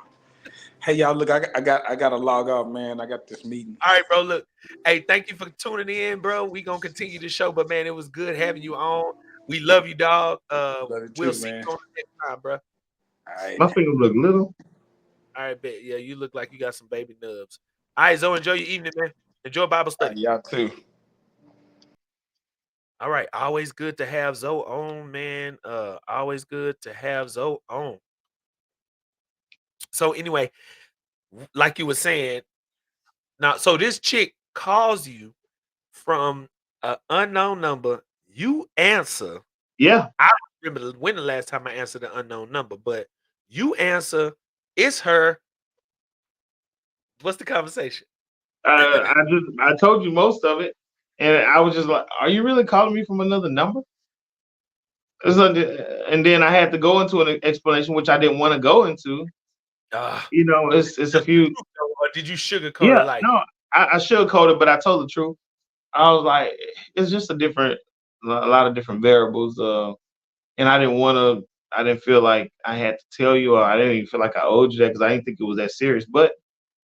Hey y'all, look, I got to log off, man. I got this meeting. All right, bro. Look, hey, thank you for tuning in, bro. We gonna continue the show, but man, it was good having you on. We love you, dog. Love you We'll too, see man. you on the next time, bro. All right. My fingers look little. All right, bet. Yeah, you look like you got some baby nubs. All right, Zoe, enjoy your evening, man. Enjoy Bible All study. right, y'all too. All right, always good to have Zoe on, man. Always good to have Zoe on. So anyway, like you were saying, now, so this chick calls you from an unknown number. You answer. Yeah. I don't remember when the last time I answered an unknown number, but you answer. It's her. What's the conversation? I told you most of it, and I was just like, "Are you really calling me from another number?" And then I had to go into an explanation, which I didn't want to go into. Uh, It's a the few. truth, though, or did you sugarcoat it Yeah, like, no, I sugarcoated, but I told the truth. I was like, it's just a lot of different variables. And I didn't want to. I didn't feel like I had to tell you, or I didn't even feel like I owed you that because I didn't think it was that serious. But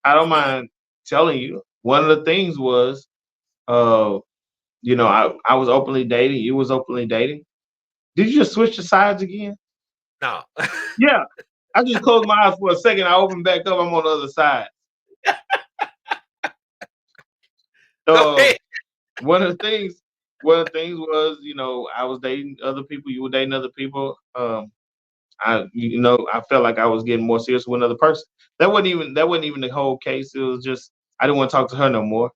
I don't mind telling you. One of the things was, uh, I was openly dating. You was openly dating. Did you just switch the sides again? no? Yeah. I just closed my eyes for a second. I opened back up. I'm on the other side. Go Uh, ahead. one of the things, one of the things was, I was dating other people. You were dating other people. I felt like I was getting more serious with another person. That wasn't even the whole case. It was just I didn't want to talk to her no more.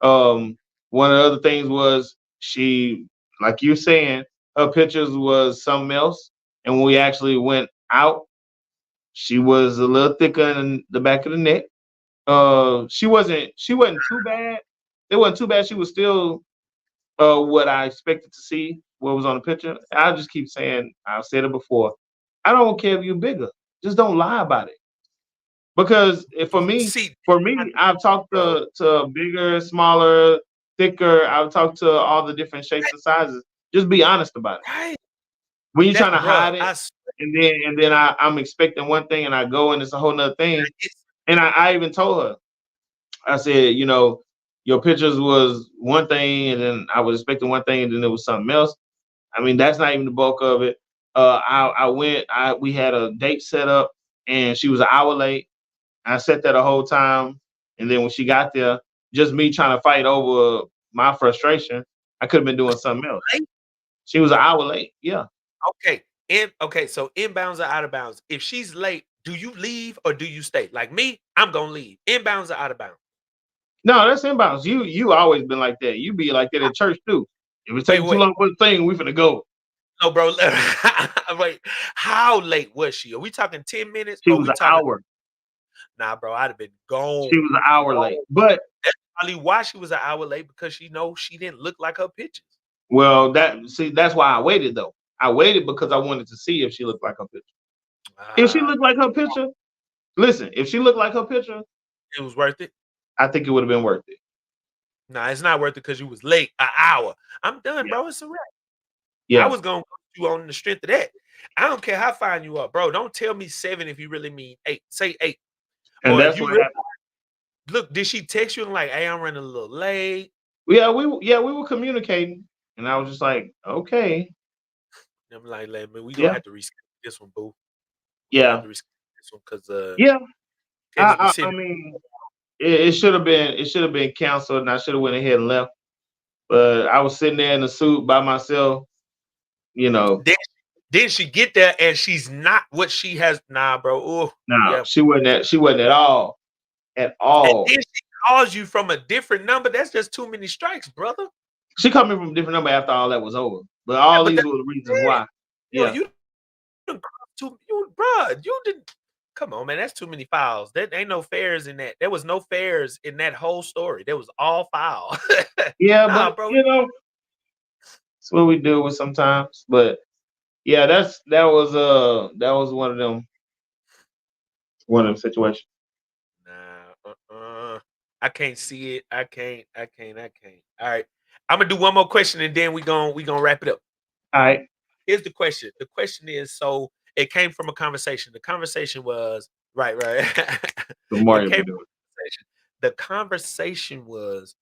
Um, One of the other things was she, like you saying, her pictures was something else. And when we actually went out, she was a little thicker in the back of the neck. She wasn't too bad. It wasn't too bad. She was still what I expected to see, what was on the picture. I'll just keep saying, I've said it before. I don't care if you're bigger. Just don't lie about it. Because for me, See, for I me, I've talked bro, to bigger, smaller, thicker. I've talked to all the different shapes and sizes. Just be honest about it. right? When you're trying That, to bro, hide it, and then I'm expecting one thing and I go and it's a whole nother thing. it's And I even told her, I said, your pictures was one thing, and then I was expecting one thing, and then it was something else. I mean, that's not even the bulk of it. We had a date set up, and she was an hour late. I sat there the whole time, and then when she got there, just me trying to fight over my frustration, I could have been doing something else. late. She was an hour late. Yeah. Okay, okay. So inbounds or out of bounds? If she's late, do you leave or do you stay? Like me, I'm gonna leave. Inbounds or out of bounds? No, that's inbounds. You always been like that. You be like that at church too. If it's Wait, taking too wait. long for the thing, we finna go. No, bro. Wait, how late was she? Are we talking 10 minutes She or was we an talking? hour. Nah, bro, I'd have been She gone. was an hour late. Gone. But That's probably why she was an hour late because she knows she didn't look like her pictures. well, that's why I waited though. I waited because I wanted to see if she looked like her picture. If she Ah, looked like her picture, listen, if she looked like her picture, it was worth it. I think it would have been worth it. Nah, it's not worth it because you was late an hour. I'm done, Yeah. bro. It's a wrap. I Yeah. was gonna go you on the strength of that. I don't care how fine you are, bro. Don't tell me 7 if you really mean 8. Say 8. And Or if that's you what really happened. look, did she text you and like, hey, I'm running a little late? We were communicating, and I was just like, okay, I'm like, man, we gonna yeah, have to reschedule this one, boo. We're gonna have yeah, to reschedule this one because yeah. can't just be I sitting. mean, it should have been canceled, and I should have went ahead and left. But I was sitting there in a suit by myself, you know. Then, then she get there and she's not what she has. Nah, bro. Oh, No, yeah. she wasn't at all, at And all. then she calls you from a different number. That's just too many strikes, brother. She called me from a different number after all that was over. But Yeah, all but these that's were the reasons it. why. Yeah. You done crossed you, bro. You didn't. Come on, man. That's too many files. There ain't no fairs in that. There was no fairs in that whole story. There was all file. Yeah, Nah, but bro. it's what we do with sometimes. But yeah, that was one of them situations. Nah. I can't see it. I can't. All right. I'm gonna do one more question and then we gonna wrap it up. All right. Here's the question. The question is, so it came from a conversation. The conversation was right. The It Mario came be from doing. a conversation. The conversation was,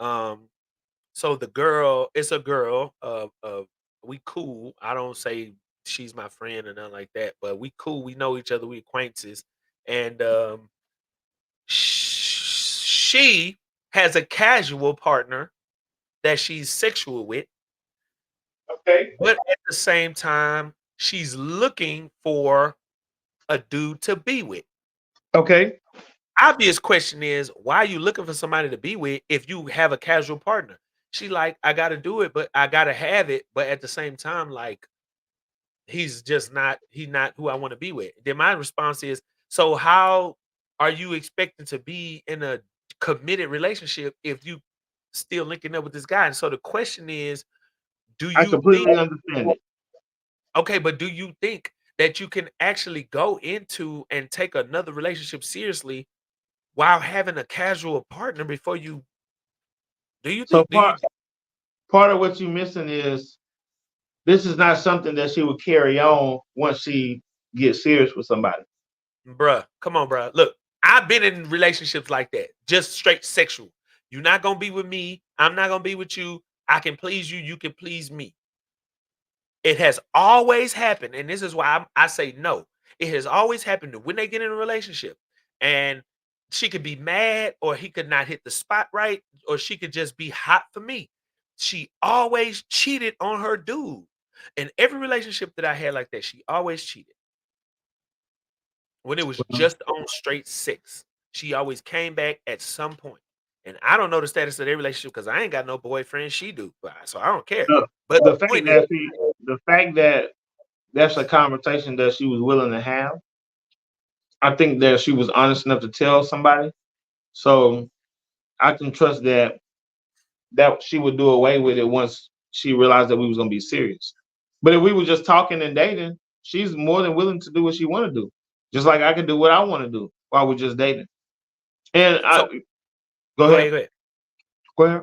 um, so the girl, it's a girl, we cool. I don't say she's my friend or nothing like that, but we cool. We know each other. We acquaintances, and she has a casual partner that she's sexual with, Okay. but at the same time, she's looking for a dude to be with. Okay. Obvious question is, why are you looking for somebody to be with if you have a casual partner? She like, I gotta do it, but I gotta have it. But at the same time, like, he's just not, he not who I want to be with. Then my response is, so how are you expecting to be in a committed relationship if you still linking up with this guy? And so the question is, do I you think, completely understand it. okay, but do you think that you can actually go into and take another relationship seriously while having a casual partner before you, So do you, part of what you're missing is this is not something that she would carry on once she gets serious with somebody. bruh, come on, bruh. Look, I've been in relationships like that, just straight sexual. You're not gonna be with me. I'm not gonna be with you. I can please you. You can please me. It has always happened, and this is why I say no. It has always happened that when they get in a relationship, and she could be mad, or he could not hit the spot right, or she could just be hot for me. She always cheated on her dude. In every relationship that I had like that, she always cheated. When it was Well, just on straight six. She always came back at some point. And I don't know the status of their relationship because I ain't got no boyfriend. She do, so I don't care. The, But the the fact point is, that the fact that that's a conversation that she was willing to have, I think that she was honest enough to tell somebody. So I can trust that she would do away with it once she realized that we was gonna be serious. But if we were just talking and dating, she's more than willing to do what she want to do. Just like I can do what I want to do while we're just dating. And so go go ahead, ahead, go ahead. go ahead.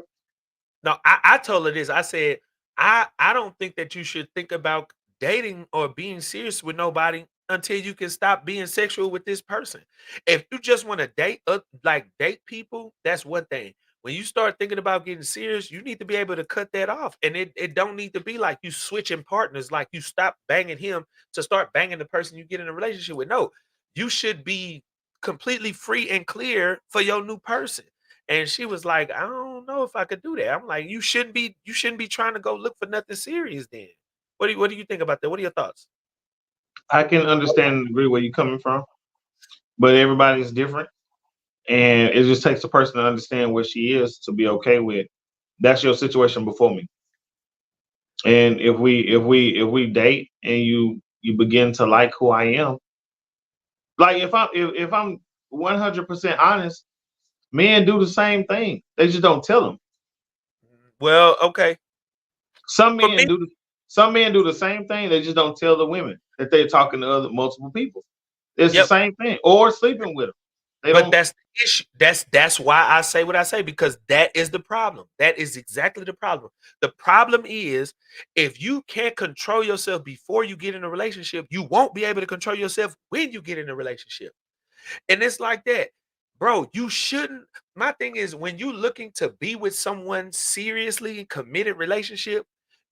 No, I told her this. I said, I don't think that you should think about dating or being serious with nobody until you can stop being sexual with this person. If you just want to date like date people, that's one thing. When you start thinking about getting serious, you need to be able to cut that off. And it don't need to be like you switching partners, like you stop banging him to start banging the person you get in a relationship with. No, you should be completely free and clear for your new person. And she was like, "I don't know if I could do that." I'm like, you shouldn't be trying to go look for nothing serious then. What do you think about that? What are your thoughts? I can understand and agree where you're coming from, but everybody's different, and it just takes a person to understand where she is to be okay with. That's your situation before me. And if we date and you begin to like who I am, like if I'm 100% honest, men do the same thing. They just don't tell them. Well, okay. Some For me, men do the some men do the same thing. They just don't tell the women that they're talking to other multiple people. It's the yep. same thing, or sleeping with them. They But don't. that's the issue. That's why I say what I say, because that is the problem. That is exactly the problem. The problem is, if you can't control yourself before you get in a relationship, you won't be able to control yourself when you get in a relationship. And it's like that. Bro, you shouldn't. My thing is, when you looking to be with someone seriously, committed relationship,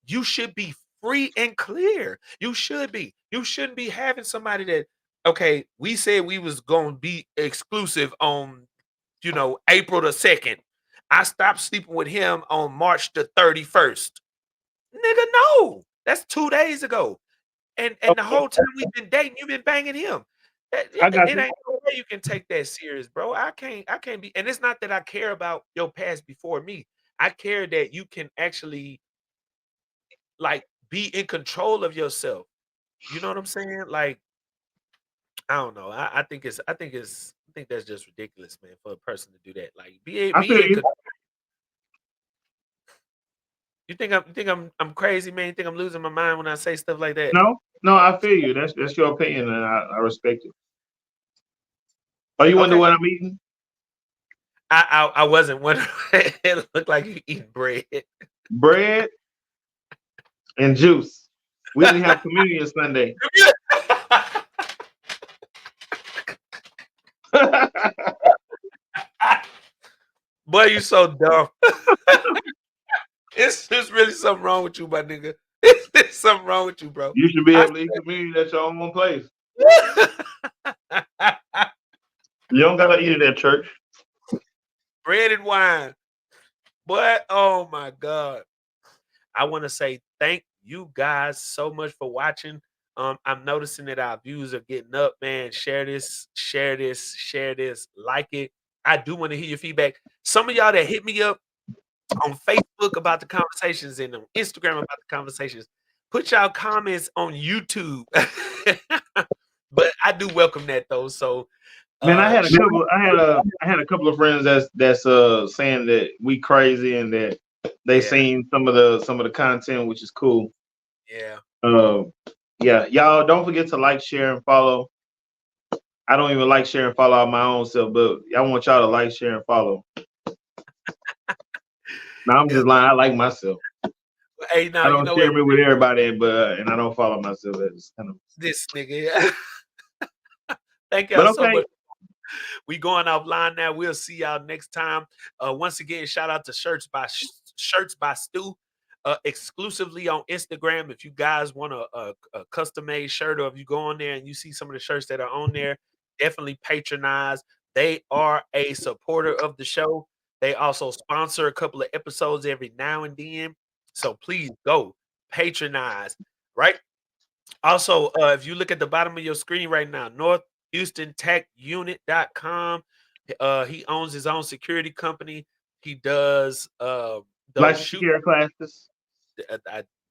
you should be free and clear. You should be. You shouldn't be having somebody that, okay, we said we was gonna be exclusive on, April the 2nd. I stopped sleeping with him on March the 31st. Nigga, no. That's 2 days ago. And the whole time we've been dating, you've been banging him. I got It you. ain't no way you can take that serious, bro. I can't be, and it's not that I care about your past before me. I care that you can actually like be in control of yourself. You know what I'm saying? Like, I don't know. I think that's just ridiculous, man, for a person to do that. Like I feel be in you. control. You think I'm crazy, man? You think I'm losing my mind when I say stuff like that? No, no, I feel you. That's your opinion, and I respect it. Oh, you wonder Okay. what I'm eating? I wasn't wondering. It looked like you eating bread. Bread and juice. We didn't have communion Sunday. Boy, you so dumb. It's just really something wrong with you, my nigga. There's something wrong with you, bro. You should be I able to eat communion at your own place. said, You don't gotta eat it at church. bread and wine. But oh my God. I want to say thank you guys so much for watching. I'm noticing that our views are getting up, man. Share this, share this, share this, like it. I do want to hear your feedback. Some of y'all that hit me up on Facebook about the conversations and on Instagram about the conversations, put y'all comments on YouTube. But I do welcome that though. So Man, I had a sh- couple. I had a couple of friends that's saying that we crazy and that they yeah, seen some of the content, which is cool. yeah. Uh, yeah, y'all don't forget to like, share, and follow. I don't even like, share, and follow my own self, but I want y'all to like, share, and follow. Now I'm Yeah. just lying. I like myself. Hey, now I you don't know what? share me with everybody, but and I don't follow myself. It's kind of. This nigga. Thank But y'all so okay, much. We going offline now. We'll see y'all next time. Once again, shout out to Shirts by Stu, exclusively on Instagram. If you guys want a custom made shirt, or if you go on there and you see some of the shirts that are on there, definitely patronize. They are a supporter of the show. They also sponsor a couple of episodes every now and then. So please go patronize. Right. Also, if you look at the bottom of your screen right now, NorthHoustonTechUnit.com. He owns his own security company. He does those license shoot. security classes.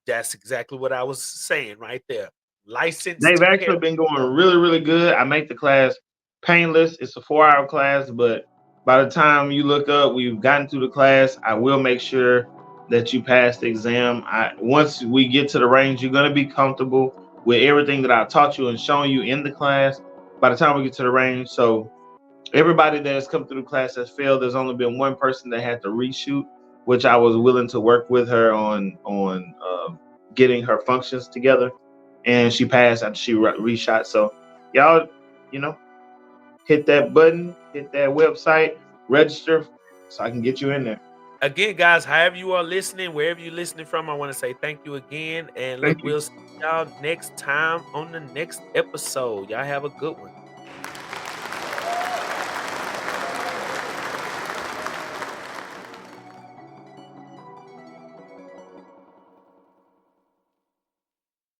That's exactly what I was saying right there. They've Licensed care. actually been going really, really good. I make the class painless. It's a 4-hour class, but by the time you look up, we've gotten through the class. I will make sure that you pass the exam. Once we get to the range, you're going to be comfortable with everything that I taught you and shown you in the class. By the time we get to the range, so everybody that has come through the class has failed. There's only been one person that had to reshoot, which I was willing to work with her on getting her functions together, and she passed after she reshot. So y'all, you know, hit that button, hit that website, register, so I can get you in there. Again, guys, however you are listening, wherever you're listening from, I want to say thank you again. And look, Thank you. we'll see y'all next time on the next episode. Y'all have a good one.